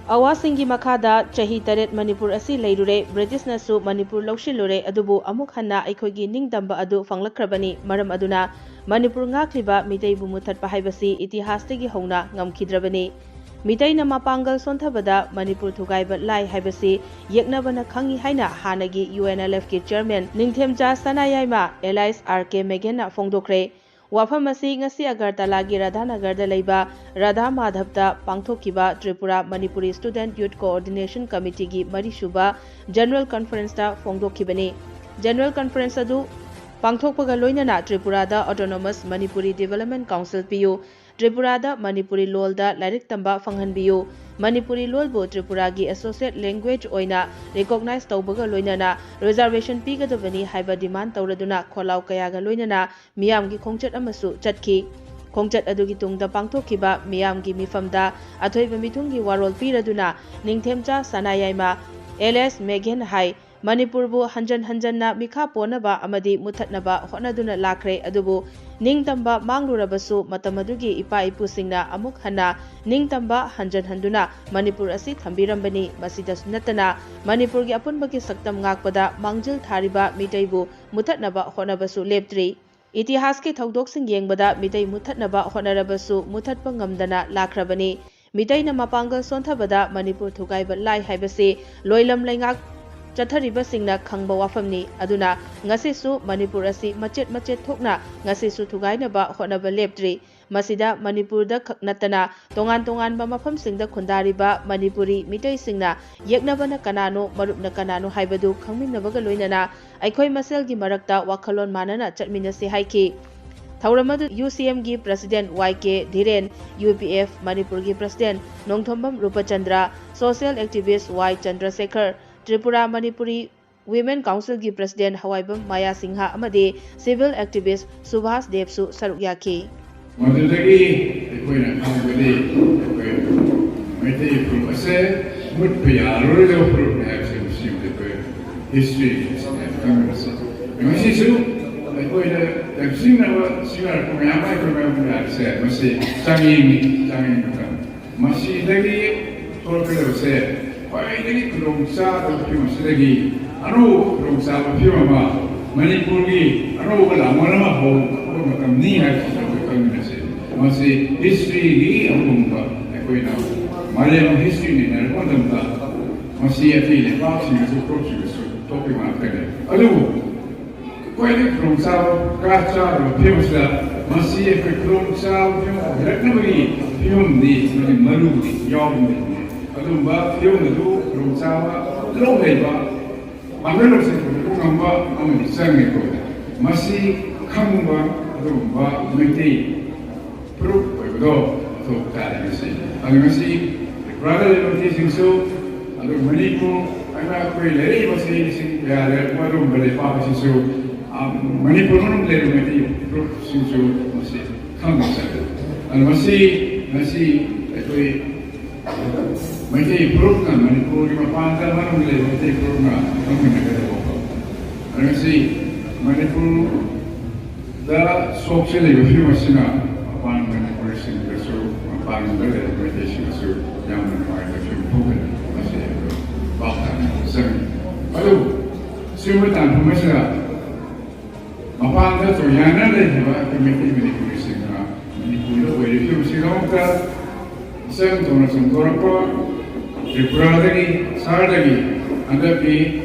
Awasingi makada chahi taret Manipur asi leirure British nasu Manipur lawshilure adubu amuk hanna aikhoigi ningdamba adu fanglakrabani maram aduna Manipur Ngakliba Meetei bu Muthatpa Haibasi Etihash tagi Houna Ngamkhidrabani Meetei na mapangal sonthabada Manipur thugaiba lai Haibasi yeknabana khangi haina hanagi UNLF ki chairman Ningthemja Sanayaima Allies RK Meghen na fongdokre Wafam asi ngasi Agartala gi Radhanagar da leiba Radha Madhavta pangthokiba Tripura Manipuri Student Youth Coordination Committee gi Marishuba General Conference ta fongdokhibani General Conference adu pangthokpaga loinana Tripura da Autonomous Manipuri Development Council PU Tripura da Manipuri lol da lairik tamba fanghanbiyu Manipuri lol bu Tripura gi associate language oina recognize tawbaga loinana reservation pigadabani haiba demand tawraduna kholau kayaga loinana miyam gi khongchat amasu chatki khongchat adugi tungda pangthokhiba miyam gi mifamda athoiba mithungi warol piraduna ningthemcha sanayaima LS Meghen hai Manipur bu hanjan hanjanna mikha ponaba amadi muthatnaba honaduna lakre adubu ningtamba manglurabasu matamadugi ipa ipusingna amuk hana ningtamba hanjan handuna Manipur asi thambirambani masidas natana Manipur gi apunbagi saktam ngakpada mangjil thariba Meetei bu muthatnaba honabasu leptri Etihash ke thaudok sing yengbada Meetei muthatnaba honarabasu muthatpa ngamdana lakrabani Meetei na mapangal sonthabada Manipur thugaiba lai haibase loilam laingak Chathariba singna khangba wafamni aduna ngasisu Manipur asi machet thokna ngasisu thugainaba honaba leptri masida Manipur da khaknatana tongan ba mafam singda khundariba Manipuri Meetei singna yeknabana kanano marupna kanano haibadu khangminnabaga loinana aikhoi maselgi marakta wakhalon manana chatminase haiki Thauramadu UCM gi President YK Dhiren UPF Manipur gi President Nongthombam Rupachandra Social Activist Y Chandrasekhar Tripura Manipuri Women Council gi President Hawaibam Maya Singha amadi Civil Activist Subhas Devsu saruk yaki. Madudagi ekoina khangbadi Meetei group ase mutpiya rolo group ne action simple history kamasa. Masi su ekoina taksinna sigar kumyama kumyama ase masi changi masi dagi tolkelo se Paidagi kurungsa tapi masih anu kurungsa tapi mama Manipuri anu kalau mana ho macam ni ada masih history ni aku muka aku ina Malayalam history ni nak pun tak masih ada lepas ni masuk proses topik macam ni aduh paidagi kurungsa kaca tapi masih ada kurungsa tapi nak bagi film ni malu ni jauh ni Adumba film itu berusaha terus hebat. Ambil sih ngamba aman sangat kuat. Masih kamba adumba Meetei perut begitu tu tadi sih. Ada masih berada di lokasi itu. Ada Manipur ada kau lari masih sih ada baru berlepas itu. Manipur mana lari Meetei perut itu masih kamba saja. Ada masih itu Meetei program Manipur lima pantai mana mulai Meetei program kami negara bapa. Ada Manipur dah sosial lebih masih na apa Manipur sini bersama apa negara Meetei sini bersama yang mana lebih fokus masih bapa seni. Lalu semua tanpa masih apa anda tu yang ada di bawah Meetei sini na Manipur lebih masih kita sen tu orang Tripura lagi, Sar lagi, anda pi